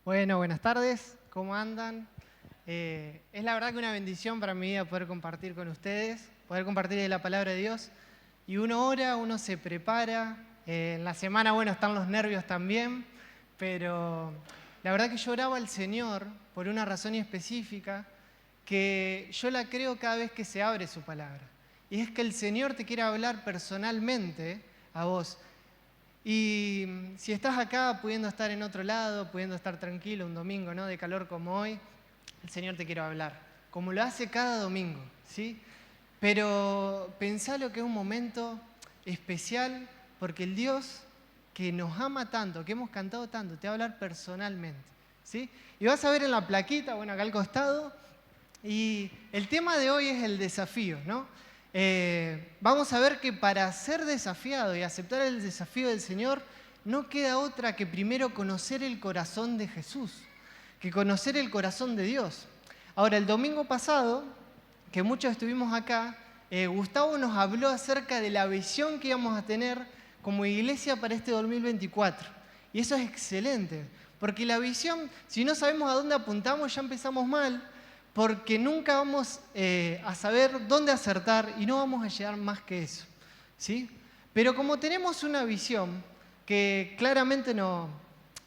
Bueno, buenas tardes, ¿cómo andan? Es la verdad que una bendición para mi vida poder compartir con ustedes, poder compartir de la palabra de Dios. Y uno ora, uno se prepara, en la semana, bueno, están los nervios también, pero la verdad que yo oraba al Señor por una razón específica, que yo la creo cada vez que se abre su palabra. Y es que el Señor te quiere hablar personalmente a vos. Y si estás acá pudiendo estar en otro lado, pudiendo estar tranquilo un domingo, ¿no?, de calor como hoy, el Señor te quiere hablar, como lo hace cada domingo, ¿sí? Pero pensá lo que es un momento especial, porque el Dios que nos ama tanto, que hemos cantado tanto, te va a hablar personalmente, ¿sí? Y vas a ver en la plaquita, bueno, acá al costado, y el tema de hoy es el desafío, ¿no? Vamos a ver que para ser desafiado y aceptar el desafío del Señor, no queda otra que primero conocer el corazón de Jesús, que conocer el corazón de Dios. Ahora, el domingo pasado, que muchos estuvimos acá, Gustavo nos habló acerca de la visión que íbamos a tener como iglesia para este 2024. Y eso es excelente, porque la visión, si no sabemos a dónde apuntamos, ya empezamos mal, porque nunca vamos a saber dónde acertar y no vamos a llegar más que eso, ¿sí? Pero como tenemos una visión que claramente no,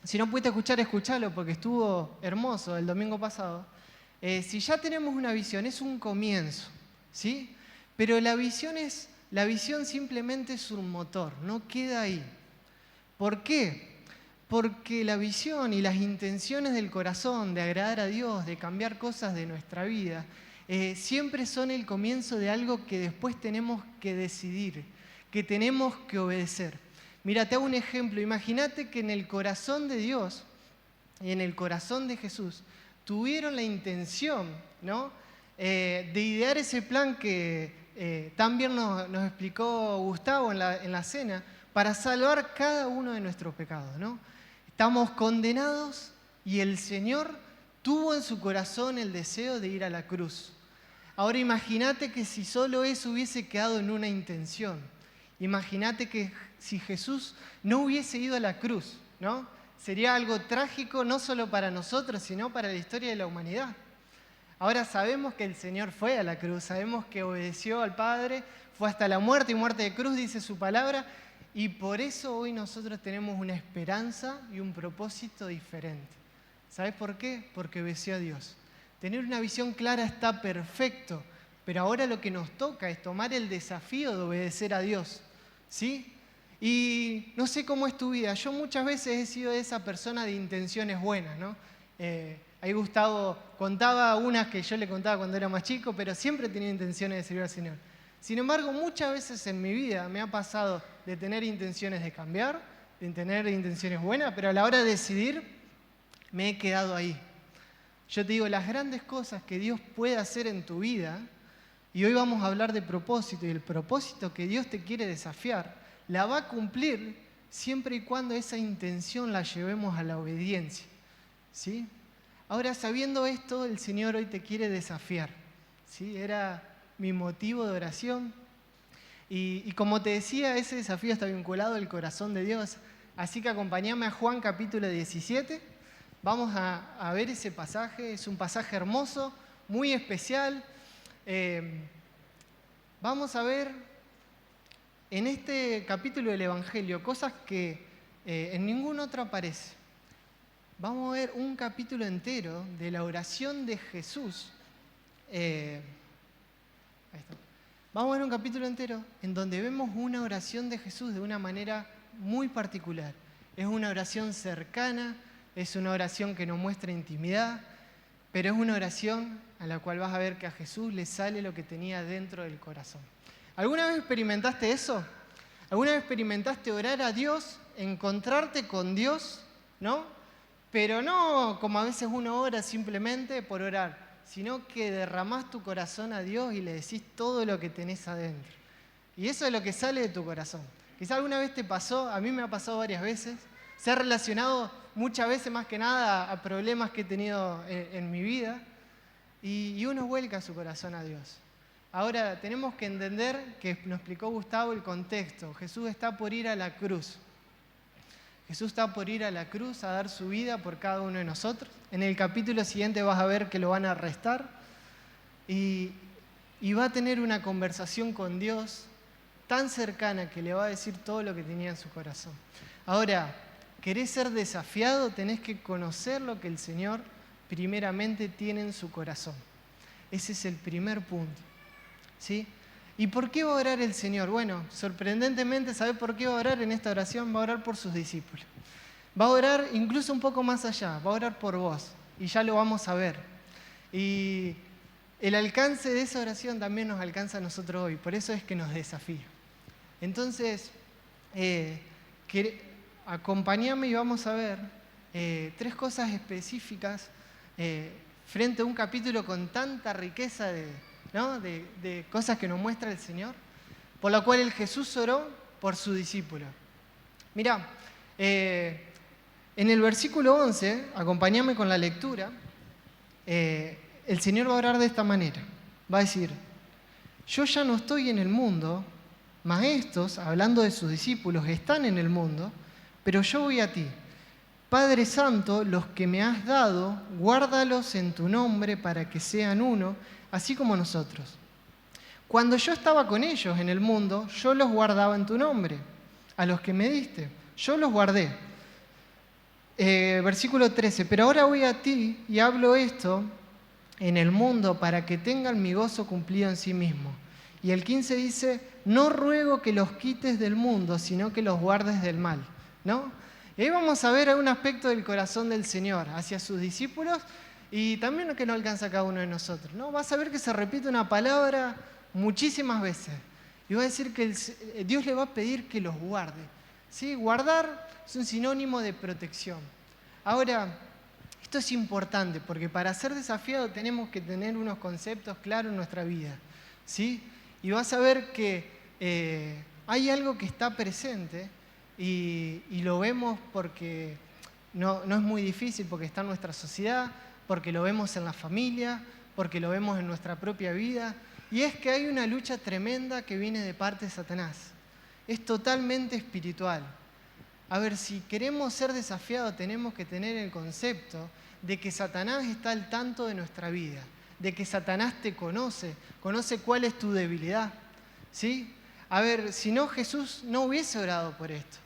si no pudiste escuchar, escuchalo porque estuvo hermoso el domingo pasado. Si ya tenemos una visión, es un comienzo, ¿sí? Pero la visión simplemente es un motor, no queda ahí. ¿Por qué? Porque la visión y las intenciones del corazón de agradar a Dios, de cambiar cosas de nuestra vida, siempre son el comienzo de algo que después tenemos que decidir, que tenemos que obedecer. Mira, te hago un ejemplo. Imagínate que en el corazón de Dios y en el corazón de Jesús tuvieron la intención, ¿no?, de idear ese plan que tan bien nos explicó Gustavo en la cena, para salvar cada uno de nuestros pecados, ¿no? Estamos condenados y el Señor tuvo en su corazón el deseo de ir a la cruz. Ahora imagínate que si solo eso hubiese quedado en una intención. Imagínate que si Jesús no hubiese ido a la cruz, ¿no? Sería algo trágico no solo para nosotros, sino para la historia de la humanidad. Ahora sabemos que el Señor fue a la cruz, sabemos que obedeció al Padre, fue hasta la muerte y muerte de cruz, dice su palabra, y por eso hoy nosotros tenemos una esperanza y un propósito diferente. ¿Sabes por qué? Porque obedeció a Dios. Tener una visión clara está perfecto, pero ahora lo que nos toca es tomar el desafío de obedecer a Dios, ¿sí? Y no sé cómo es tu vida, yo muchas veces he sido esa persona de intenciones buenas, ¿no? Ahí Gustavo contaba unas que yo le contaba cuando era más chico, pero siempre tenía intenciones de servir al Señor. Sin embargo, muchas veces en mi vida me ha pasado de tener intenciones de cambiar, de tener intenciones buenas, pero a la hora de decidir me he quedado ahí. Yo te digo, las grandes cosas que Dios puede hacer en tu vida, y hoy vamos a hablar de propósito, y el propósito que Dios te quiere desafiar, la va a cumplir siempre y cuando esa intención la llevemos a la obediencia, ¿sí? Ahora, sabiendo esto, el Señor hoy te quiere desafiar, ¿sí? Era mi motivo de oración. Y como te decía, ese desafío está vinculado al corazón de Dios. Así que acompáñame a Juan capítulo 17. Vamos a ver ese pasaje. Es un pasaje hermoso, muy especial. Vamos a ver en este capítulo del Evangelio cosas que en ningún otro aparece. Vamos a ver un capítulo entero de la oración de Jesús. Ahí está. Vamos a ver un capítulo entero en donde vemos una oración de Jesús de una manera muy particular. Es una oración cercana, es una oración que nos muestra intimidad, pero es una oración a la cual vas a ver que a Jesús le sale lo que tenía dentro del corazón. ¿Alguna vez experimentaste eso? ¿Alguna vez experimentaste orar a Dios, encontrarte con Dios, ¿no? Pero no como a veces uno ora simplemente por orar, sino que derramás tu corazón a Dios y le decís todo lo que tenés adentro. Y eso es lo que sale de tu corazón. Quizá alguna vez te pasó, a mí me ha pasado varias veces, se ha relacionado muchas veces más que nada a problemas que he tenido en mi vida, y uno vuelca su corazón a Dios. Ahora, tenemos que entender que nos explicó Gustavo el contexto. Jesús está por ir a la cruz. Jesús está por ir a la cruz a dar su vida por cada uno de nosotros. En el capítulo siguiente vas a ver que lo van a arrestar y va a tener una conversación con Dios tan cercana que le va a decir todo lo que tenía en su corazón. Ahora, ¿querés ser desafiado? Tenés que conocer lo que el Señor primeramente tiene en su corazón. Ese es el primer punto, ¿sí? ¿Y por qué va a orar el Señor? Bueno, sorprendentemente, ¿sabe por qué va a orar en esta oración? Va a orar por sus discípulos. Va a orar incluso un poco más allá, va a orar por vos, y ya lo vamos a ver. Y el alcance de esa oración también nos alcanza a nosotros hoy, por eso es que nos desafía. Entonces, acompáñame y vamos a ver 3 cosas específicas frente a un capítulo con tanta riqueza de cosas que nos muestra el Señor, por la cual el Jesús oró por su discípulo. Mirá, en el versículo 11, acompáñame con la lectura, el Señor va a orar de esta manera. Va a decir, yo ya no estoy en el mundo, mas estos, hablando de sus discípulos, están en el mundo, pero yo voy a ti. Padre Santo, los que me has dado, guárdalos en tu nombre para que sean uno, así como nosotros. Cuando yo estaba con ellos en el mundo, yo los guardaba en tu nombre. A los que me diste, yo los guardé. Versículo 13, pero ahora voy a ti y hablo esto en el mundo para que tengan mi gozo cumplido en sí mismo. Y el 15 dice, no ruego que los quites del mundo, sino que los guardes del mal, ¿no? Y ahí vamos a ver un aspecto del corazón del Señor hacia sus discípulos y también lo que no alcanza a cada uno de nosotros, ¿no? Vas a ver que se repite una palabra muchísimas veces y va a decir que Dios le va a pedir que los guarde, ¿sí? Guardar es un sinónimo de protección. Ahora, esto es importante porque para ser desafiado tenemos que tener unos conceptos claros en nuestra vida, ¿sí? Y vas a ver que hay algo que está presente y lo vemos porque no es muy difícil, porque está en nuestra sociedad, porque lo vemos en la familia, porque lo vemos en nuestra propia vida, y es que hay una lucha tremenda que viene de parte de Satanás. Es totalmente espiritual. A ver, si queremos ser desafiados tenemos que tener el concepto de que Satanás está al tanto de nuestra vida, de que Satanás te conoce cuál es tu debilidad, ¿sí? A ver, si no, Jesús no hubiese orado por esto.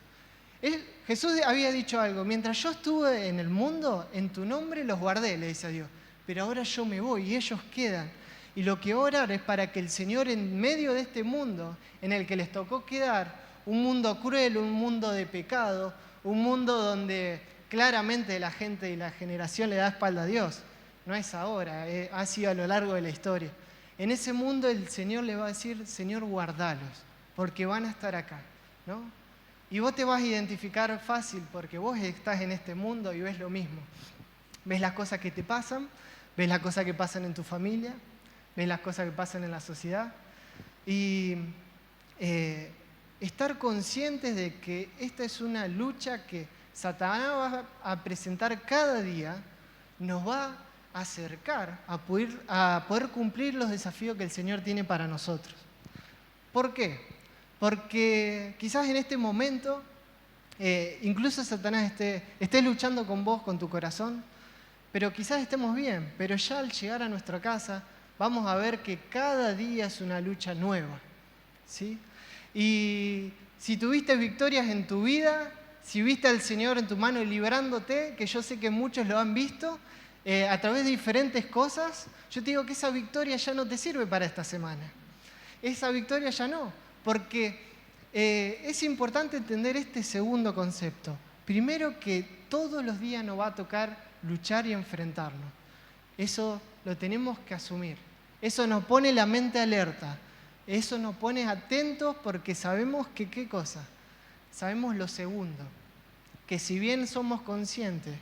Jesús había dicho algo, mientras yo estuve en el mundo, en tu nombre los guardé, le dice a Dios, pero ahora yo me voy y ellos quedan. Y lo que orar es para que el Señor en medio de este mundo, en el que les tocó quedar, un mundo cruel, un mundo de pecado, un mundo donde claramente la gente y la generación le da espalda a Dios, no es ahora, ha sido a lo largo de la historia. En ese mundo el Señor le va a decir, Señor, guardalos, porque van a estar acá, ¿no? Y vos te vas a identificar fácil porque vos estás en este mundo y ves lo mismo. Ves las cosas que te pasan, ves las cosas que pasan en tu familia, ves las cosas que pasan en la sociedad. Y estar conscientes de que esta es una lucha que Satanás va a presentar cada día, nos va a acercar a poder cumplir los desafíos que el Señor tiene para nosotros. ¿Por qué? Porque quizás en este momento, incluso Satanás esté luchando con vos, con tu corazón, pero quizás estemos bien, pero ya al llegar a nuestra casa vamos a ver que cada día es una lucha nueva, ¿sí? Y si tuviste victorias en tu vida, si viste al Señor en tu mano librándote, que yo sé que muchos lo han visto, a través de diferentes cosas, yo te digo que esa victoria ya no te sirve para esta semana. Esa victoria ya no. Porque es importante entender este segundo concepto. Primero, que todos los días nos va a tocar luchar y enfrentarnos. Eso lo tenemos que asumir. Eso nos pone la mente alerta. Eso nos pone atentos porque sabemos que, ¿qué cosa? Sabemos lo segundo. Que si bien somos conscientes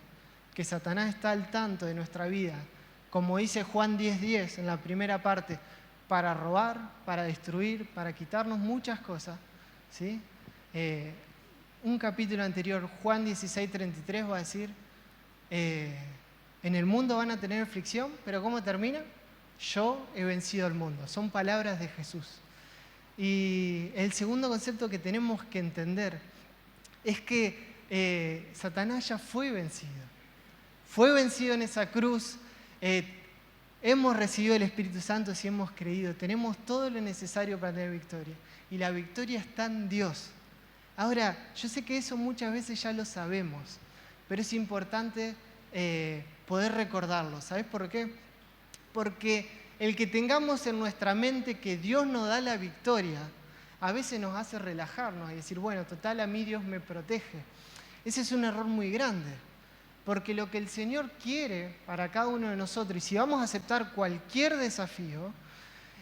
que Satanás está al tanto de nuestra vida, como dice Juan 10:10 en la primera parte, para robar, para destruir, para quitarnos muchas cosas, ¿sí? Un capítulo anterior, Juan 16:33, va a decir, en el mundo van a tener aflicción, pero ¿cómo termina? Yo he vencido al mundo. Son palabras de Jesús. Y el segundo concepto que tenemos que entender es que Satanás ya fue vencido. Fue vencido en esa cruz. Hemos recibido el Espíritu Santo si hemos creído. Tenemos todo lo necesario para tener victoria. Y la victoria está en Dios. Ahora, yo sé que eso muchas veces ya lo sabemos, pero es importante poder recordarlo. ¿Sabes por qué? Porque el que tengamos en nuestra mente que Dios nos da la victoria, a veces nos hace relajarnos y decir, bueno, total, a mí Dios me protege. Ese es un error muy grande, porque lo que el Señor quiere para cada uno de nosotros, y si vamos a aceptar cualquier desafío,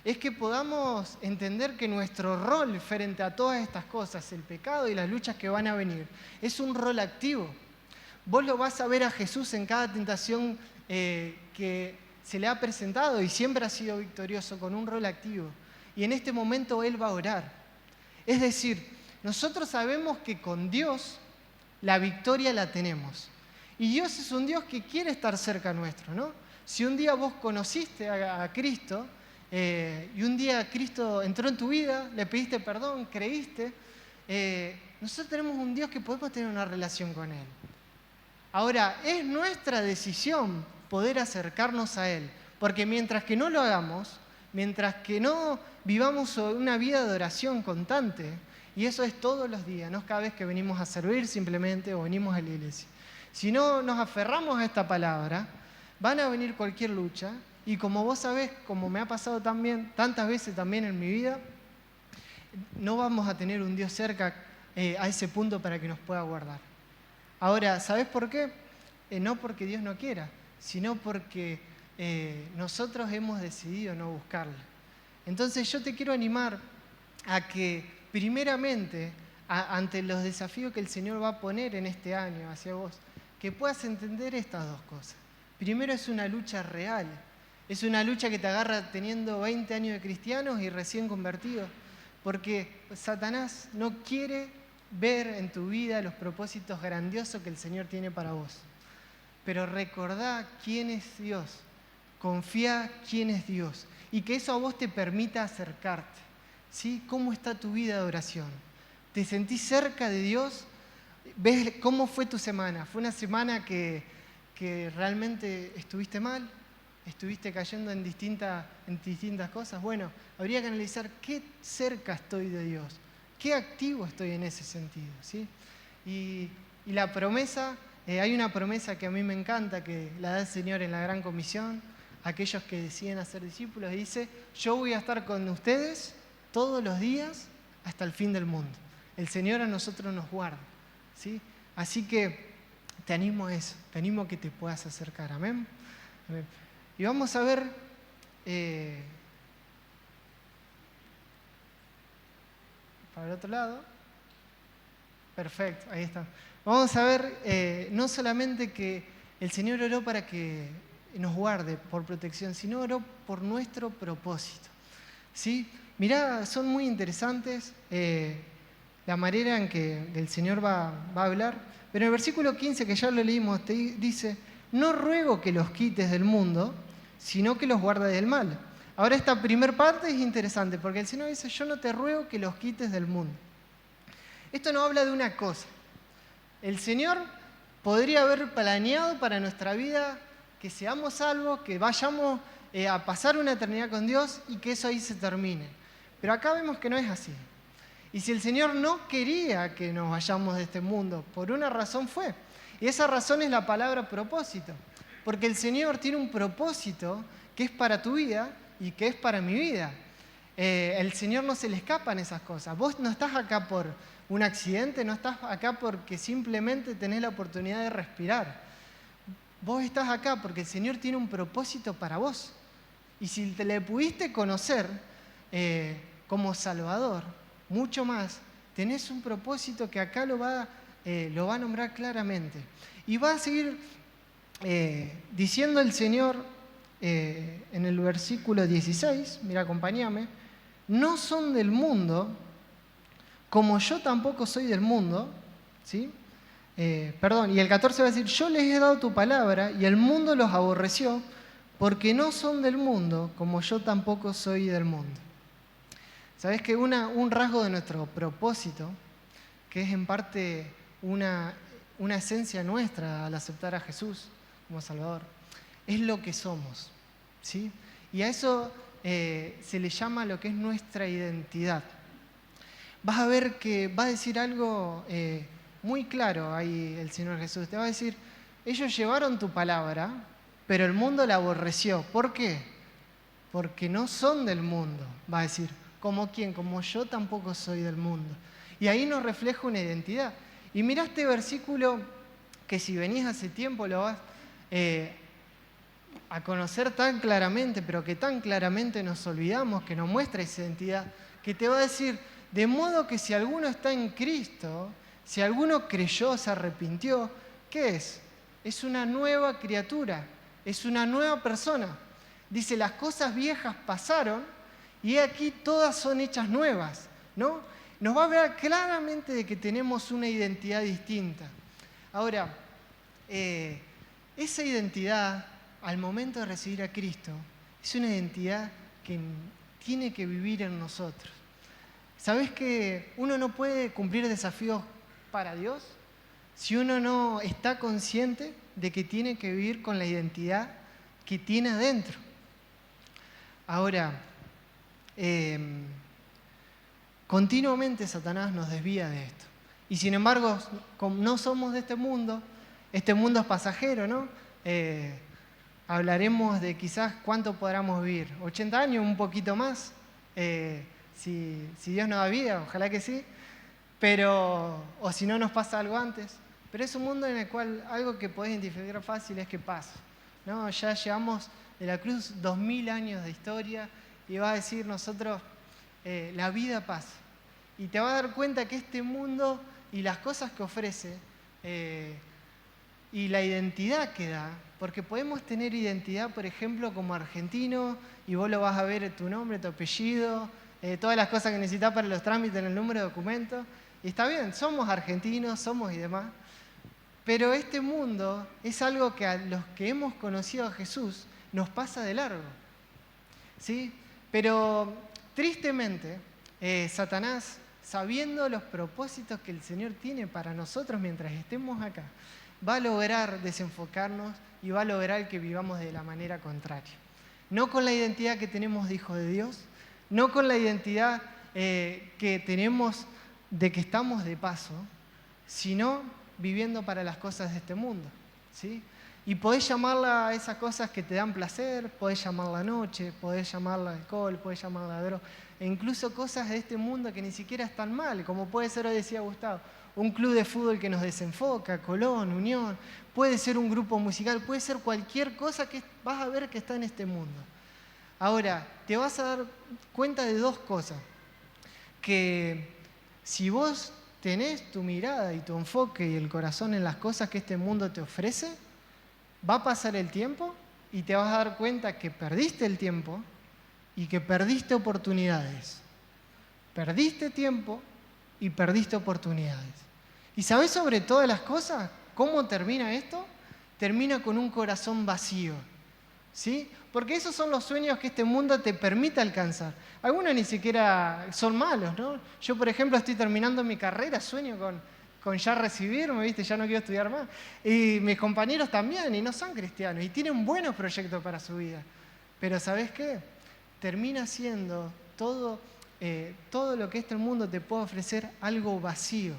es que podamos entender que nuestro rol frente a todas estas cosas, el pecado y las luchas que van a venir, es un rol activo. Vos lo vas a ver a Jesús en cada tentación que se le ha presentado y siempre ha sido victorioso con un rol activo. Y en este momento Él va a orar. Es decir, nosotros sabemos que con Dios la victoria la tenemos. Y Dios es un Dios que quiere estar cerca nuestro, ¿no? Si un día vos conociste a Cristo y un día Cristo entró en tu vida, le pediste perdón, creíste, nosotros tenemos un Dios que podemos tener una relación con Él. Ahora, es nuestra decisión poder acercarnos a Él, porque mientras que no lo hagamos, mientras que no vivamos una vida de oración constante, y eso es todos los días, no es cada vez que venimos a servir simplemente o venimos a la iglesia. Si no nos aferramos a esta palabra, van a venir cualquier lucha, y como vos sabés, como me ha pasado también, tantas veces también en mi vida, no vamos a tener un Dios cerca a ese punto para que nos pueda guardar. Ahora, ¿sabés por qué? No porque Dios no quiera, sino porque nosotros hemos decidido no buscarle. Entonces yo te quiero animar a que primeramente, ante los desafíos que el Señor va a poner en este año hacia vos, que puedas entender estas dos cosas. Primero, es una lucha real, es una lucha que te agarra teniendo 20 años de cristianos y recién convertidos, porque Satanás no quiere ver en tu vida los propósitos grandiosos que el Señor tiene para vos. Pero recordá quién es Dios, confía quién es Dios y que eso a vos te permita acercarte. ¿Sí? ¿Cómo está tu vida de oración? ¿Te sentís cerca de Dios? ¿Ves cómo fue tu semana? ¿Fue una semana que realmente estuviste mal? ¿Estuviste cayendo en distintas cosas? Bueno, habría que analizar qué cerca estoy de Dios, qué activo estoy en ese sentido, ¿sí? Y la promesa, hay una promesa que a mí me encanta, que la da el Señor en la Gran Comisión, a aquellos que deciden hacer discípulos, y dice, yo voy a estar con ustedes todos los días hasta el fin del mundo. El Señor a nosotros nos guarda, ¿sí? Así que te animo a eso, te animo a que te puedas acercar, ¿amén? Amén. Y vamos a ver para el otro lado. Perfecto, ahí está. Vamos a ver no solamente que el Señor oró para que nos guarde por protección, sino oró por nuestro propósito, ¿sí? Mirá, son muy interesantes la manera en que el Señor va a hablar, pero en el versículo 15, que ya lo leímos, te dice, no ruego que los quites del mundo, sino que los guardes del mal. Ahora esta primera parte es interesante, porque el Señor dice, yo no te ruego que los quites del mundo. Esto no habla de una cosa. El Señor podría haber planeado para nuestra vida que seamos salvos, que vayamos a pasar una eternidad con Dios y que eso ahí se termine. Pero acá vemos que no es así. Y si el Señor no quería que nos vayamos de este mundo, por una razón fue. Y esa razón es la palabra propósito. Porque el Señor tiene un propósito que es para tu vida y que es para mi vida. El Señor no se le escapan esas cosas. Vos no estás acá por un accidente, no estás acá porque simplemente tenés la oportunidad de respirar. Vos estás acá porque el Señor tiene un propósito para vos. Y si te le pudiste conocer como Salvador, mucho más, tenés un propósito que acá lo va a nombrar claramente. Y va a seguir diciendo el Señor en el versículo 16, mira, acompáñame, no son del mundo, como yo tampoco soy del mundo, ¿sí? Y el 14 va a decir, yo les he dado tu palabra y el mundo los aborreció, porque no son del mundo, como yo tampoco soy del mundo. ¿Sabés que un rasgo de nuestro propósito, que es en parte una una esencia nuestra al aceptar a Jesús como Salvador. Es lo que somos, ¿sí? Y a eso se le llama lo que es nuestra identidad. Vas a ver que va a decir algo muy claro ahí el Señor Jesús. Te va a decir, ellos llevaron tu palabra, pero el mundo la aborreció. ¿Por qué? Porque no son del mundo, va a decir. ¿Como quién? Como yo tampoco soy del mundo. Y ahí nos refleja una identidad. Y mirá este versículo que si venís hace tiempo lo vas a conocer tan claramente, pero que tan claramente nos olvidamos, que nos muestra esa identidad, que te va a decir, de modo que si alguno está en Cristo, si alguno creyó, se arrepintió, ¿qué es? Es una nueva criatura, es una nueva persona. Dice, las cosas viejas pasaron y aquí todas son hechas nuevas, ¿no? Nos va a ver claramente de que tenemos una identidad distinta. Ahora, esa identidad, al momento de recibir a Cristo, es una identidad que tiene que vivir en nosotros. ¿Sabés que uno no puede cumplir desafíos para Dios si uno no está consciente de que tiene que vivir con la identidad que tiene adentro? Ahora, continuamente Satanás nos desvía de esto. Y sin embargo, como no somos de este mundo es pasajero, ¿no? Hablaremos de quizás cuánto podamos vivir, 80 años, un poquito más, si Dios nos da vida, ojalá que sí, o si no nos pasa algo antes. Pero es un mundo en el cual algo que podés identificar fácil es que pasa, ¿no? Ya llevamos de la cruz 2000 años de historia y va a decir nosotros, la vida pasa. Y te vas a dar cuenta que este mundo y las cosas que ofrece y la identidad que da, porque podemos tener identidad, por ejemplo, como argentino, y vos lo vas a ver en tu nombre, tu apellido, todas las cosas que necesitas para los trámites en el número de documentos. Y está bien, somos argentinos, somos y demás. Pero este mundo es algo que a los que hemos conocido a Jesús nos pasa de largo, ¿sí? Pero tristemente, Satanás, sabiendo los propósitos que el Señor tiene para nosotros mientras estemos acá, va a lograr desenfocarnos y va a lograr que vivamos de la manera contraria. No con la identidad que tenemos de hijos de Dios, no con la identidad que tenemos de que estamos de paso, sino viviendo para las cosas de este mundo, ¿sí? Y podés llamarla a esas cosas que te dan placer, podés llamarla noche, podés llamarla alcohol, podés llamarla droga, e incluso cosas de este mundo que ni siquiera están mal, como puede ser, hoy decía Gustavo, un club de fútbol que nos desenfoca, Colón, Unión, puede ser un grupo musical, puede ser cualquier cosa que vas a ver que está en este mundo. Ahora, te vas a dar cuenta de dos cosas, que si vos tenés tu mirada y tu enfoque y el corazón en las cosas que este mundo te ofrece, va a pasar el tiempo y te vas a dar cuenta que perdiste el tiempo y que perdiste oportunidades. Perdiste tiempo y perdiste oportunidades. ¿Y sabés sobre todas las cosas cómo termina esto? Termina con un corazón vacío, ¿sí? Porque esos son los sueños que este mundo te permite alcanzar. Algunos ni siquiera son malos, ¿no? Yo, por ejemplo, estoy terminando mi carrera, sueño con ya recibirme, ¿viste? Ya no quiero estudiar más. Y mis compañeros también, y no son cristianos, y tienen buenos proyectos para su vida. Pero ¿sabés qué? Termina siendo todo lo que este mundo te puede ofrecer algo vacío.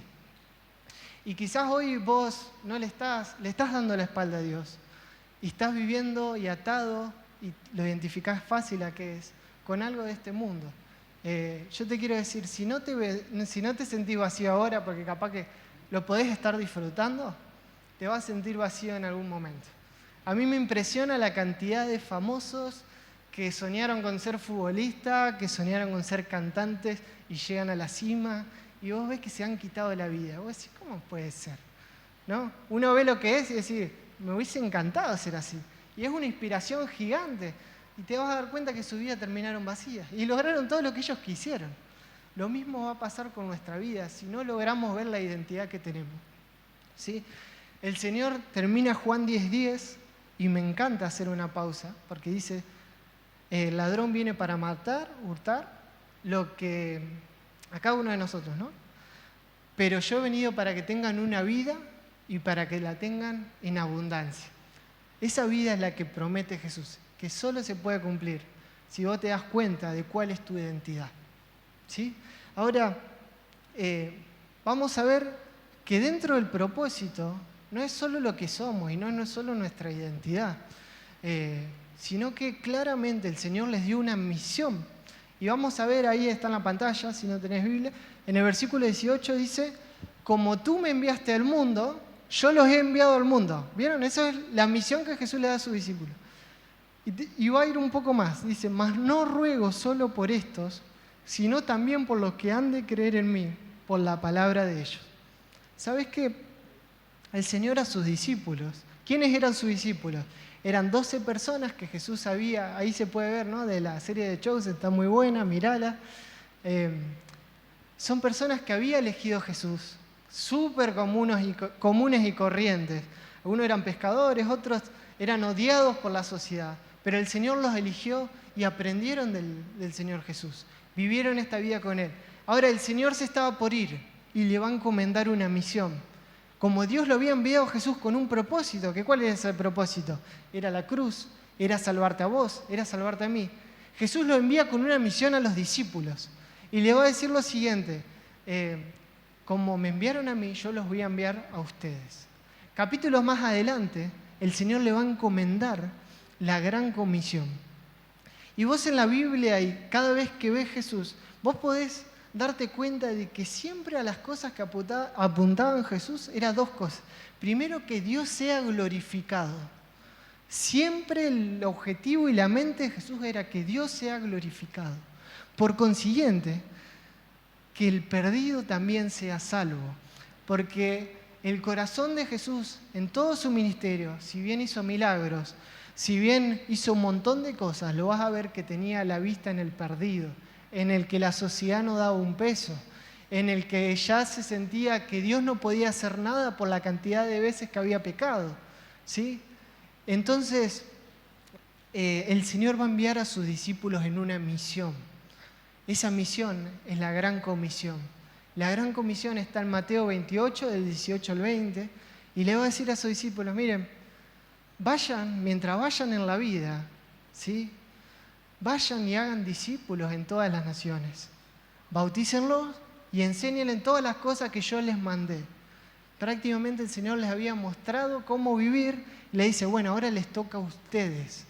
Y quizás hoy vos no le estás dando la espalda a Dios. Y estás viviendo y atado, y lo identificás fácil a qué es, con algo de este mundo. Yo te quiero decir, si no te sentís vacío ahora, porque capaz que lo podés estar disfrutando, te vas a sentir vacío en algún momento. A mí me impresiona la cantidad de famosos que soñaron con ser futbolistas, que soñaron con ser cantantes y llegan a la cima, y vos ves que se han quitado la vida. Vos decís, ¿cómo puede ser? ¿No? Uno ve lo que es y decís, me hubiese encantado ser así. Y es una inspiración gigante. Y te vas a dar cuenta que su vida terminaron vacías. Y lograron todo lo que ellos quisieron. Lo mismo va a pasar con nuestra vida si no logramos ver la identidad que tenemos, ¿sí? El Señor termina Juan 10:10 y me encanta hacer una pausa porque dice, el ladrón viene para matar, hurtar, lo que a cada uno de nosotros, ¿no? Pero yo he venido para que tengan una vida y para que la tengan en abundancia. Esa vida es la que promete Jesús, que solo se puede cumplir si vos te das cuenta de cuál es tu identidad. ¿Sí? Ahora, vamos a ver que dentro del propósito no es solo lo que somos y no es solo nuestra identidad, sino que claramente el Señor les dio una misión. Y vamos a ver, ahí está en la pantalla, si no tenés Biblia, en el versículo 18 dice, como tú me enviaste al mundo, yo los he enviado al mundo. ¿Vieron? Esa es la misión que Jesús le da a sus discípulos. Y va a ir un poco más. Dice, mas no ruego solo por estos, sino también por los que han de creer en mí, por la palabra de ellos. ¿Sabes qué? El Señor a sus discípulos. ¿Quiénes eran sus discípulos? Eran 12 personas que Jesús había, ahí se puede ver, ¿no? De la serie de shows, está muy buena, mirala. Son personas que había elegido Jesús, súper comunes y corrientes. Algunos eran pescadores, otros eran odiados por la sociedad, pero el Señor los eligió y aprendieron del Señor Jesús. Vivieron esta vida con Él. Ahora el Señor se estaba por ir y le va a encomendar una misión. Como Dios lo había enviado a Jesús con un propósito, ¿cuál era ese propósito? Era la cruz, era salvarte a vos, era salvarte a mí. Jesús lo envía con una misión a los discípulos y le va a decir lo siguiente, como me enviaron a mí, yo los voy a enviar a ustedes. Capítulos más adelante, el Señor le va a encomendar la gran comisión. Y vos en la Biblia y cada vez que ves Jesús, vos podés darte cuenta de que siempre a las cosas que apuntaban Jesús eran dos cosas. Primero, que Dios sea glorificado. Siempre el objetivo y la mente de Jesús era que Dios sea glorificado. Por consiguiente, que el perdido también sea salvo. Porque el corazón de Jesús en todo su ministerio, si bien hizo milagros, si bien hizo un montón de cosas, lo vas a ver que tenía la vista en el perdido, en el que la sociedad no daba un peso, en el que ya se sentía que Dios no podía hacer nada por la cantidad de veces que había pecado, ¿sí? Entonces, el Señor va a enviar a sus discípulos en una misión. Esa misión es la Gran Comisión. La Gran Comisión está en Mateo 28, del 18 al 20, y le va a decir a sus discípulos, miren, vayan, mientras vayan en la vida, ¿sí? Vayan y hagan discípulos en todas las naciones. Bautícenlos y enséñenles todas las cosas que yo les mandé. Prácticamente el Señor les había mostrado cómo vivir y le dice, bueno, ahora les toca a ustedes.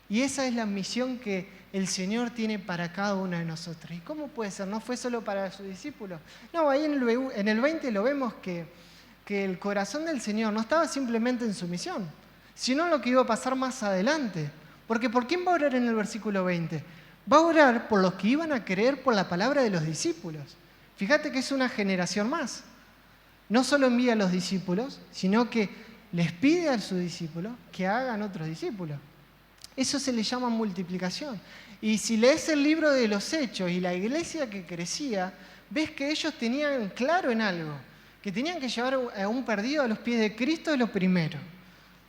Y esa es la misión que el Señor tiene para cada uno de nosotros. ¿Y cómo puede ser? ¿No fue solo para sus discípulos? No, ahí en el 20 lo vemos que el corazón del Señor no estaba simplemente en su misión, sino en lo que iba a pasar más adelante. Porque ¿por quién va a orar en el versículo 20? Va a orar por los que iban a creer por la palabra de los discípulos. Fíjate que es una generación más. No solo envía a los discípulos, sino que les pide a sus discípulos que hagan otros discípulos. Eso se le llama multiplicación. Y si lees el libro de los Hechos y la iglesia que crecía, ves que ellos tenían claro en algo, que tenían que llevar a un perdido a los pies de Cristo de lo primero.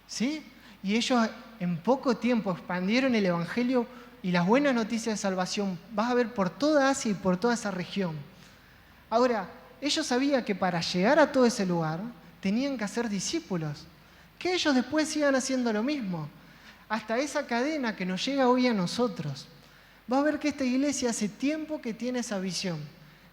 ¿Sí? Y ellos en poco tiempo expandieron el Evangelio y las buenas noticias de salvación. Vas a ver por toda Asia y por toda esa región. Ahora, ellos sabían que para llegar a todo ese lugar tenían que hacer discípulos, que ellos después sigan haciendo lo mismo, hasta esa cadena que nos llega hoy a nosotros. Vas a ver que esta iglesia hace tiempo que tiene esa visión,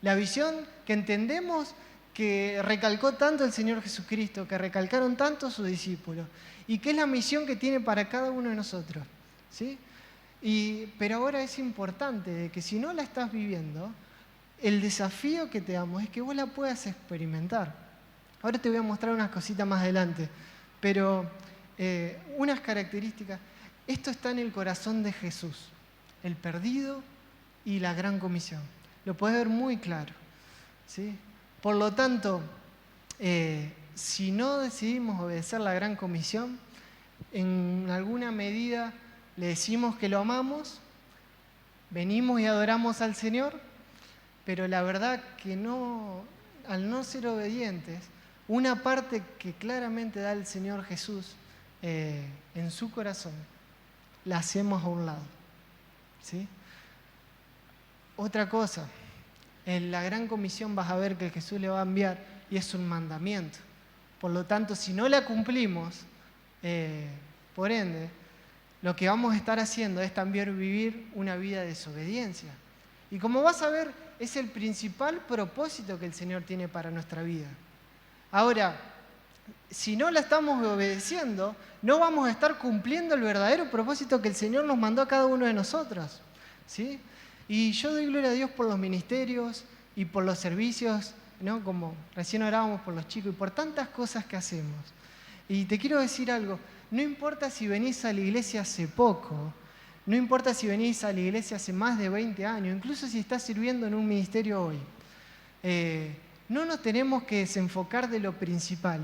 la visión que entendemos que recalcó tanto el Señor Jesucristo, que recalcaron tanto sus discípulos, y que es la misión que tiene para cada uno de nosotros, ¿sí? Pero ahora es importante de que si no la estás viviendo, el desafío que te damos es que vos la puedas experimentar. Ahora te voy a mostrar unas cositas más adelante, pero unas características. Esto está en el corazón de Jesús, el perdido y la gran comisión. Lo puedes ver muy claro, ¿sí? Por lo tanto, si no decidimos obedecer la gran comisión, en alguna medida le decimos que lo amamos, venimos y adoramos al Señor, pero la verdad que no, al no ser obedientes, una parte que claramente da el Señor Jesús en su corazón, la hacemos a un lado, ¿sí? Otra cosa, en la gran comisión vas a ver que Jesús le va a enviar y es un mandamiento. Por lo tanto, si no la cumplimos, por ende, lo que vamos a estar haciendo es también vivir una vida de desobediencia. Y como vas a ver, es el principal propósito que el Señor tiene para nuestra vida. Ahora, si no la estamos obedeciendo, no vamos a estar cumpliendo el verdadero propósito que el Señor nos mandó a cada uno de nosotros, ¿sí? Y yo doy gloria a Dios por los ministerios y por los servicios, ¿no? Como recién orábamos por los chicos y por tantas cosas que hacemos. Y te quiero decir algo, no importa si venís a la iglesia hace poco, no importa si venís a la iglesia hace más de 20 años, incluso si estás sirviendo en un ministerio hoy, no nos tenemos que desenfocar de lo principal,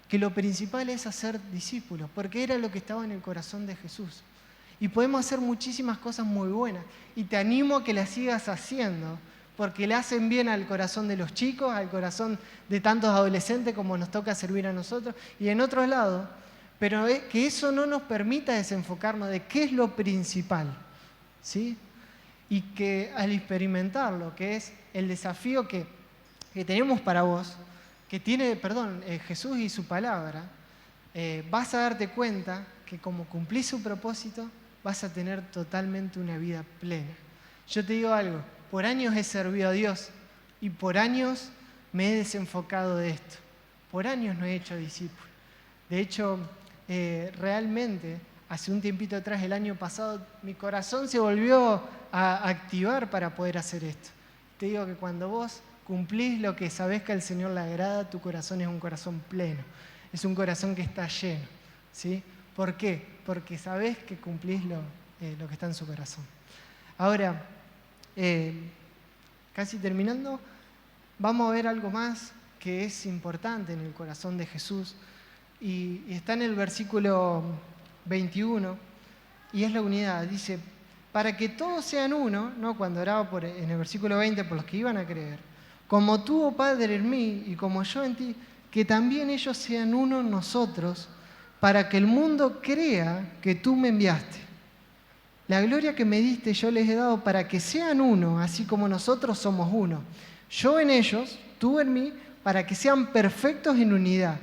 que lo principal es hacer discípulos, porque era lo que estaba en el corazón de Jesús. Y podemos hacer muchísimas cosas muy buenas, y te animo a que las sigas haciendo, porque le hacen bien al corazón de los chicos, al corazón de tantos adolescentes como nos toca servir a nosotros, y en otros lados, pero que eso no nos permita desenfocarnos de qué es lo principal, ¿sí? Y que al experimentarlo, que es el desafío que tenemos para vos, que tiene, Jesús y su palabra, vas a darte cuenta que como cumplís su propósito, vas a tener totalmente una vida plena. Yo te digo algo, por años he servido a Dios y por años me he desenfocado de esto. Por años no he hecho discípulos. De hecho, realmente, hace un tiempito atrás, el año pasado, mi corazón se volvió a activar para poder hacer esto. Te digo que cuando vos cumplís lo que sabés que al Señor le agrada, tu corazón es un corazón pleno, es un corazón que está lleno, ¿sí? ¿Por qué? Porque sabés que cumplís lo que está en su corazón. Ahora, casi terminando, vamos a ver algo más que es importante en el corazón de Jesús, y está en el versículo 21, y es la unidad. Dice, para que todos sean uno, ¿no? Cuando oraba en el versículo 20 por los que iban a creer, como tú, oh Padre, en mí y como yo en ti, que también ellos sean uno en nosotros, para que el mundo crea que tú me enviaste. La gloria que me diste yo les he dado para que sean uno, así como nosotros somos uno. Yo en ellos, tú en mí, para que sean perfectos en unidad.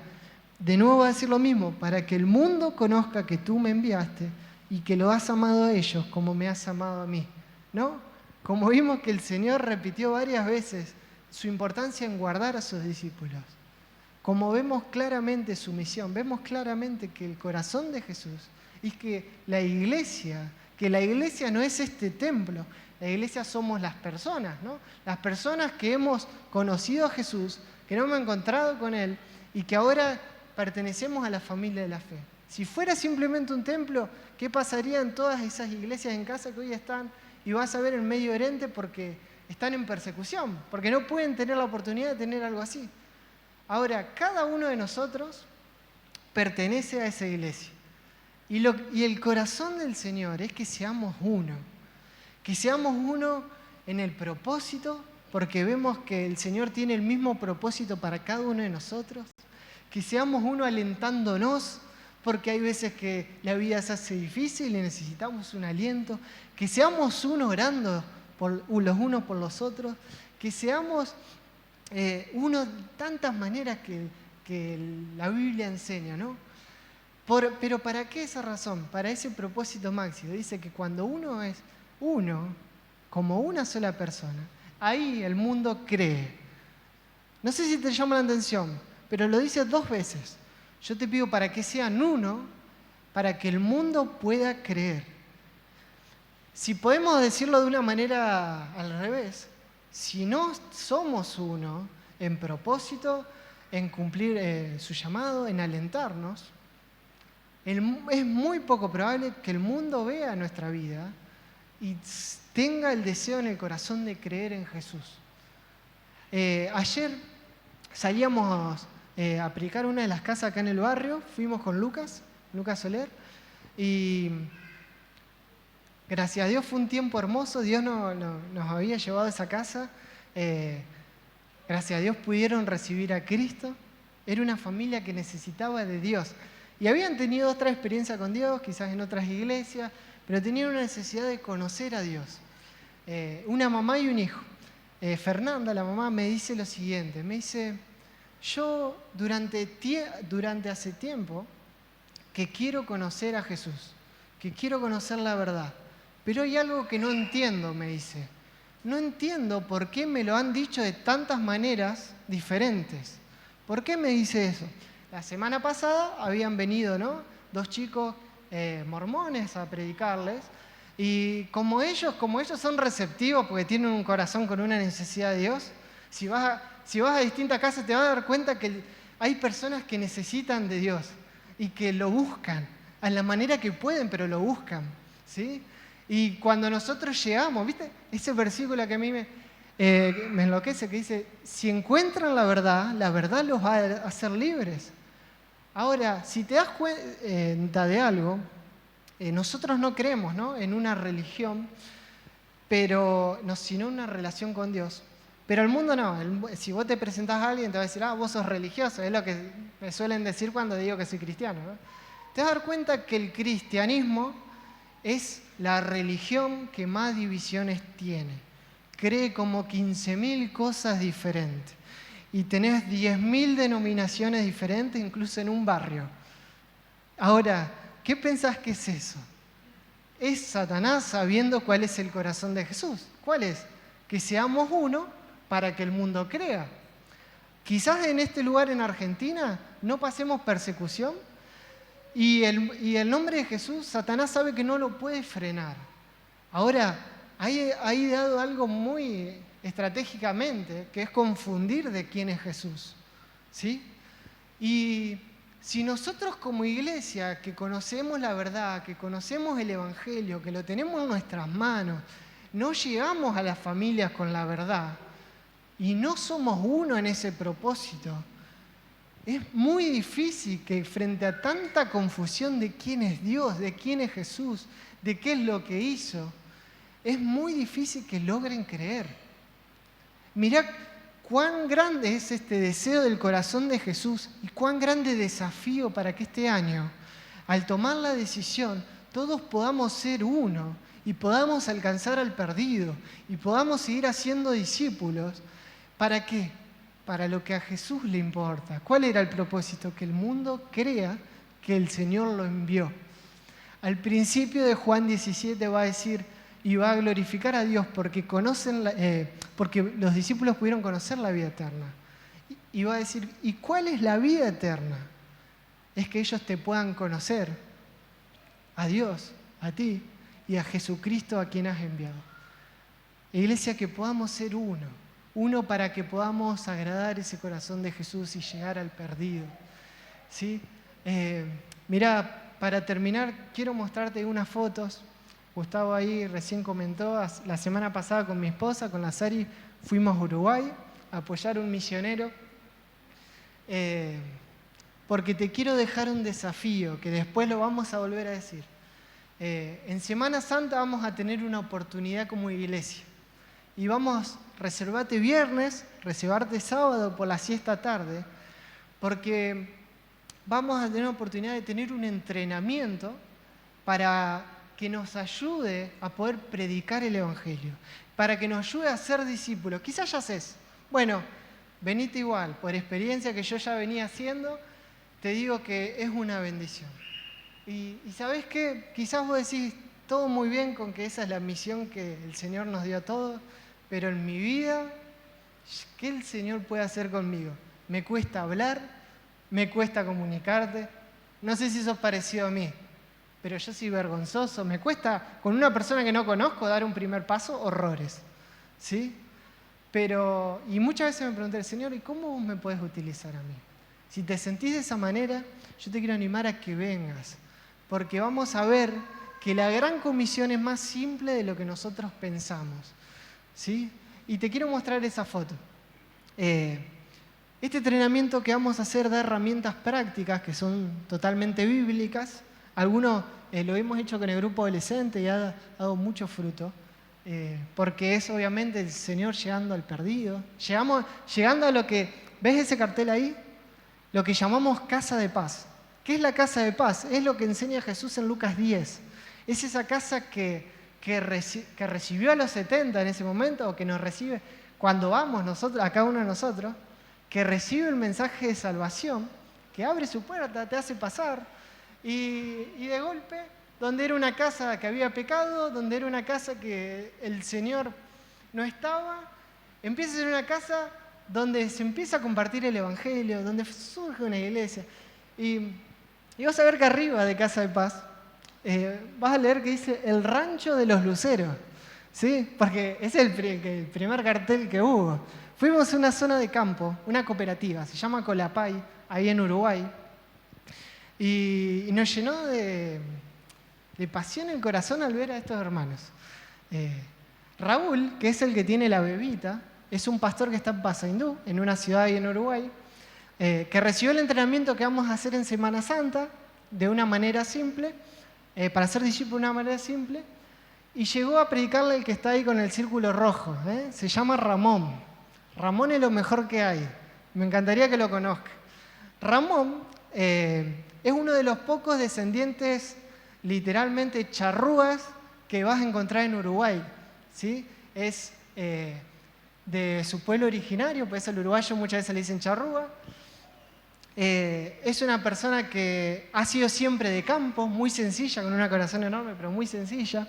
De nuevo voy a decir lo mismo, para que el mundo conozca que tú me enviaste y que lo has amado a ellos como me has amado a mí, ¿no? Como vimos que el Señor repitió varias veces su importancia en guardar a sus discípulos. Como vemos claramente su misión, vemos claramente que el corazón de Jesús es que la iglesia no es este templo, la iglesia somos las personas, ¿no? Las personas que hemos conocido a Jesús, que no hemos encontrado con Él y que ahora pertenecemos a la familia de la fe. Si fuera simplemente un templo, ¿qué pasaría en todas esas iglesias en casa que hoy están y vas a ver en Medio Oriente porque están en persecución, porque no pueden tener la oportunidad de tener algo así? Ahora, cada uno de nosotros pertenece a esa iglesia. Y el corazón del Señor es que seamos uno en el propósito, porque vemos que el Señor tiene el mismo propósito para cada uno de nosotros, que seamos uno alentándonos, porque hay veces que la vida se hace difícil y necesitamos un aliento, que seamos uno orando los unos por los otros, que seamos uno de tantas maneras que la Biblia enseña, ¿no? Pero ¿para qué esa razón? Para ese propósito máximo. Dice que cuando uno es uno, como una sola persona, ahí el mundo cree. No sé si te llama la atención, pero lo dice 2 veces. Yo te pido para que sean uno, para que el mundo pueda creer. Si podemos decirlo de una manera al revés, si no somos uno en propósito, en cumplir su llamado, en alentarnos, es muy poco probable que el mundo vea nuestra vida y tenga el deseo en el corazón de creer en Jesús. Ayer salíamos a predicar una de las casas acá en el barrio, fuimos con Lucas Soler, y gracias a Dios fue un tiempo hermoso, Dios nos había llevado a esa casa, gracias a Dios pudieron recibir a Cristo, era una familia que necesitaba de Dios. Y habían tenido otra experiencia con Dios, quizás en otras iglesias, pero tenían una necesidad de conocer a Dios. Una mamá y un hijo. Fernanda, la mamá, me dice lo siguiente, me dice, yo durante hace tiempo que quiero conocer a Jesús, que quiero conocer la verdad, pero hay algo que no entiendo, me dice. No entiendo por qué me lo han dicho de tantas maneras diferentes. ¿Por qué me dice eso? La semana pasada habían venido, ¿no?, 2 chicos mormones a predicarles, y como ellos son receptivos porque tienen un corazón con una necesidad de Dios, si vas a distintas casas te vas a dar cuenta que hay personas que necesitan de Dios y que lo buscan a la manera que pueden, pero lo buscan, ¿sí? Y cuando nosotros llegamos, ¿viste? Ese versículo que a mí me enloquece, que dice, si encuentran la verdad los va a hacer libres. Ahora, si te das cuenta de algo, nosotros no creemos, ¿no?, en una religión, sino una relación con Dios. Pero el mundo no. Si vos te presentás a alguien, te va a decir, vos sos religioso. Es lo que me suelen decir cuando digo que soy cristiano, ¿no? Te vas a dar cuenta que el cristianismo es la religión que más divisiones tiene. Cree como 15.000 cosas diferentes. Y tenés 10.000 denominaciones diferentes, incluso en un barrio. Ahora, ¿qué pensás que es eso? Es Satanás sabiendo cuál es el corazón de Jesús. ¿Cuál es? Que seamos uno para que el mundo crea. Quizás en este lugar en Argentina no pasemos persecución y el nombre de Jesús, Satanás sabe que no lo puede frenar. Ahora, ha ideado algo muy estratégicamente, que es confundir de quién es Jesús, ¿sí? Y si nosotros como iglesia, que conocemos la verdad, que conocemos el Evangelio, que lo tenemos en nuestras manos, no llegamos a las familias con la verdad y no somos uno en ese propósito, es muy difícil que frente a tanta confusión de quién es Dios, de quién es Jesús, de qué es lo que hizo, es muy difícil que logren creer. Mirá cuán grande es este deseo del corazón de Jesús y cuán grande desafío para que este año, al tomar la decisión, todos podamos ser uno y podamos alcanzar al perdido y podamos seguir haciendo discípulos. ¿Para qué? Para lo que a Jesús le importa. ¿Cuál era el propósito? Que el mundo crea que el Señor lo envió. Al principio de Juan 17 va a decir, y va a glorificar a Dios porque los discípulos pudieron conocer la vida eterna. Y va a decir, ¿y cuál es la vida eterna? Es que ellos te puedan conocer a Dios, a ti y a Jesucristo a quien has enviado. Iglesia, que podamos ser uno para que podamos agradar ese corazón de Jesús y llegar al perdido, ¿sí? Mirá, para terminar, quiero mostrarte unas fotos. Gustavo ahí recién comentó, la semana pasada con mi esposa, con la Sari, fuimos a Uruguay a apoyar a un misionero, porque te quiero dejar un desafío, que después lo vamos a volver a decir. En Semana Santa vamos a tener una oportunidad como iglesia, y reservate viernes, reservate sábado por la siesta tarde, porque vamos a tener la oportunidad de tener un entrenamiento para que nos ayude a poder predicar el Evangelio, para que nos ayude a ser discípulos. Quizás ya haces, bueno, venite igual, por experiencia que yo ya venía haciendo, te digo que es una bendición. Y ¿sabés qué? Quizás vos decís, todo muy bien con que esa es la misión que el Señor nos dio a todos, pero en mi vida, ¿qué el Señor puede hacer conmigo? Me cuesta hablar, me cuesta comunicarte, no sé si sos parecido a mí, pero yo soy vergonzoso, me cuesta con una persona que no conozco dar un primer paso, horrores, ¿sí? Y muchas veces me pregunté, Señor, ¿y cómo vos me podés utilizar a mí? Si te sentís de esa manera, yo te quiero animar a que vengas, porque vamos a ver que la gran comisión es más simple de lo que nosotros pensamos, ¿sí? Y te quiero mostrar esa foto. Este entrenamiento que vamos a hacer da herramientas prácticas que son totalmente bíblicas. Algunos lo hemos hecho con el grupo adolescente y ha dado mucho fruto, porque es obviamente el Señor llegando al perdido. Llegando a lo que, ¿ves ese cartel ahí? Lo que llamamos casa de paz. ¿Qué es la casa de paz? Es lo que enseña Jesús en Lucas 10. Es esa casa que recibió a los 70 en ese momento, o que nos recibe cuando vamos nosotros, a cada uno de nosotros, que recibe el mensaje de salvación, que abre su puerta, te hace pasar, y de golpe, donde era una casa que había pecado, donde era una casa que el Señor no estaba, empieza a ser una casa donde se empieza a compartir el Evangelio, donde surge una iglesia. Y vas a ver que arriba de Casa de Paz vas a leer que dice el Rancho de los Luceros, ¿sí? Porque es el primer cartel que hubo. Fuimos a una zona de campo, una cooperativa, se llama Colapay, ahí en Uruguay, y nos llenó de pasión el corazón al ver a estos hermanos. Raúl, que es el que tiene la bebita, es un pastor que está en Paysandú, en una ciudad ahí en Uruguay, que recibió el entrenamiento que vamos a hacer en Semana Santa de una manera simple, para ser discípulo de una manera simple, y llegó a predicarle el que está ahí con el círculo rojo. Se llama Ramón. Ramón es lo mejor que hay. Me encantaría que lo conozca. Ramón es uno de los pocos descendientes literalmente charrúas que vas a encontrar en Uruguay, ¿sí? Es de su pueblo originario, pues al uruguayo muchas veces le dicen charrúa. Es una persona que ha sido siempre de campo, muy sencilla, con un corazón enorme, pero muy sencilla,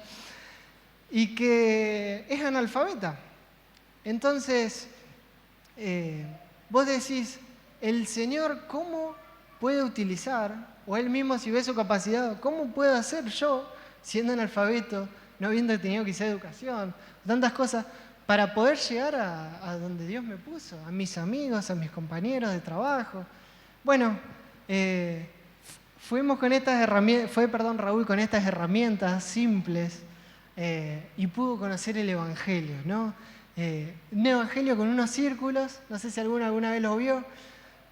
y que es analfabeta. Entonces, vos decís, el Señor, ¿cómo puede utilizar, o Él mismo si ve su capacidad, cómo puedo hacer yo, siendo analfabeto, no habiendo tenido quizá educación, tantas cosas, para poder llegar a donde Dios me puso, a mis amigos, a mis compañeros de trabajo? Bueno, fuimos con estas herramientas, Raúl con estas herramientas simples y pudo conocer el Evangelio, ¿no? Un Evangelio con unos círculos, no sé si alguna vez lo vio,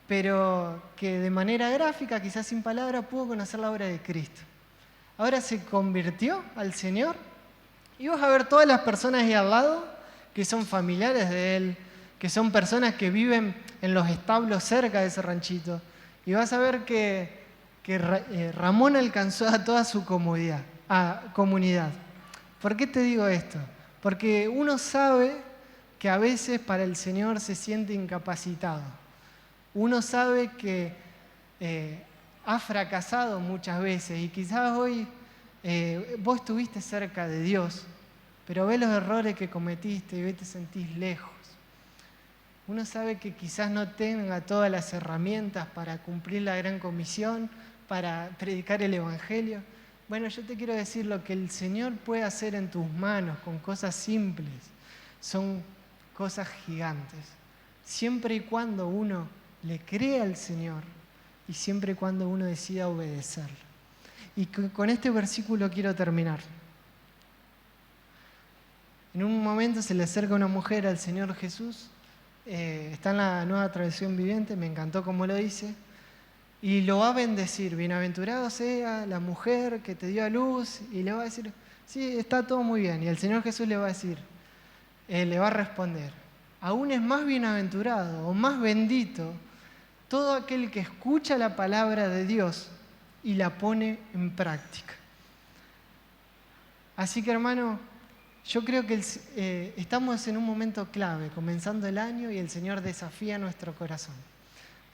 pero que de manera gráfica, quizás sin palabras, pudo conocer la obra de Cristo. Ahora se convirtió al Señor y vas a ver todas las personas ahí al lado que son familiares de Él, que son personas que viven en los establos cerca de ese ranchito. Y vas a ver que Ramón alcanzó a toda su comunidad. ¿Por qué te digo esto? Porque uno sabe que a veces para el Señor se siente incapacitado. Uno sabe que ha fracasado muchas veces y quizás hoy vos estuviste cerca de Dios, pero ves los errores que cometiste y te sentís lejos. Uno sabe que quizás no tenga todas las herramientas para cumplir la gran comisión, para predicar el Evangelio. Bueno, yo te quiero decir lo que el Señor puede hacer en tus manos con cosas simples. Son cosas gigantes. Siempre y cuando uno le crea al Señor y siempre y cuando uno decida obedecerlo. Y con este versículo quiero terminar. En un momento se le acerca una mujer al Señor Jesús, está en la Nueva Traducción Viviente, me encantó cómo lo dice, y lo va a bendecir. Bienaventurado sea la mujer que te dio a luz, y le va a decir, sí, está todo muy bien. Y el Señor Jesús le va a decir, le va a responder, aún es más bienaventurado o más bendito todo aquel que escucha la palabra de Dios y la pone en práctica. Así que, hermano, yo creo que estamos en un momento clave, comenzando el año, y el Señor desafía nuestro corazón,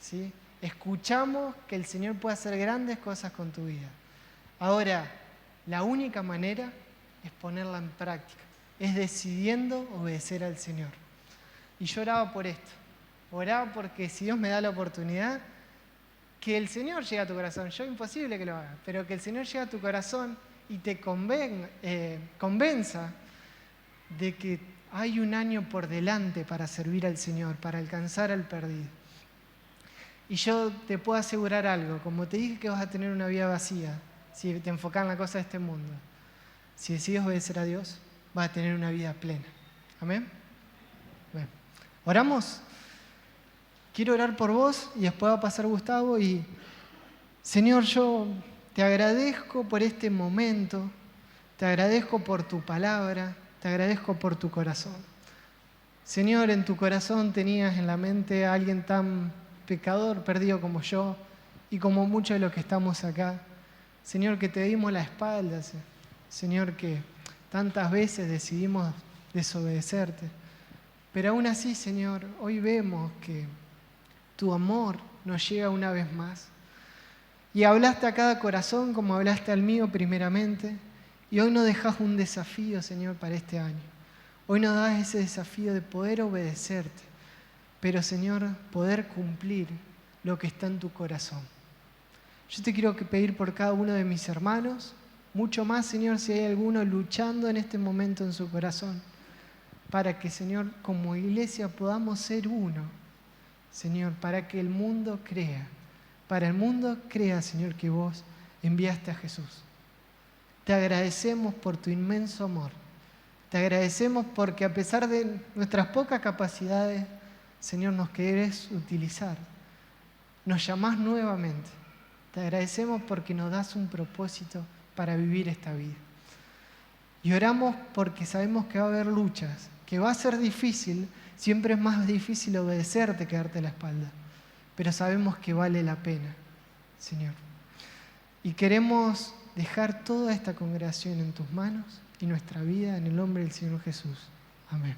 ¿sí? Escuchamos que el Señor puede hacer grandes cosas con tu vida. Ahora, la única manera es ponerla en práctica, es decidiendo obedecer al Señor. Y yo oraba por esto, oraba porque si Dios me da la oportunidad, que el Señor llegue a tu corazón. Yo imposible que lo haga, pero que el Señor llegue a tu corazón y te convenza de que hay un año por delante para servir al Señor, para alcanzar al perdido. Y yo te puedo asegurar algo, como te dije que vas a tener una vida vacía, si te enfocas en la cosa de este mundo, si decides obedecer a Dios, vas a tener una vida plena. ¿Amén? Bueno, ¿oramos? Quiero orar por vos y después va a pasar Gustavo. Y Señor, yo te agradezco por este momento, te agradezco por tu palabra, te agradezco por tu corazón. Señor, en tu corazón tenías en la mente a alguien tan pecador, perdido como yo y como muchos de los que estamos acá. Señor, que te dimos la espalda, Señor, que tantas veces decidimos desobedecerte. Pero aún así, Señor, hoy vemos que tu amor nos llega una vez más. Y hablaste a cada corazón como hablaste al mío primeramente. Y hoy nos dejas un desafío, Señor, para este año. Hoy nos das ese desafío de poder obedecerte, pero, Señor, poder cumplir lo que está en tu corazón. Yo te quiero pedir por cada uno de mis hermanos, mucho más, Señor, si hay alguno luchando en este momento en su corazón, para que, Señor, como iglesia podamos ser uno, Señor, para que el mundo crea. Para el mundo crea, Señor, que vos enviaste a Jesús. Te agradecemos por tu inmenso amor. Te agradecemos porque a pesar de nuestras pocas capacidades, Señor, nos querés utilizar. Nos llamás nuevamente. Te agradecemos porque nos das un propósito para vivir esta vida. Y oramos porque sabemos que va a haber luchas, que va a ser difícil. Siempre es más difícil obedecerte que darte la espalda. Pero sabemos que vale la pena, Señor. Y queremos dejar toda esta congregación en tus manos y nuestra vida en el nombre del Señor Jesús. Amén.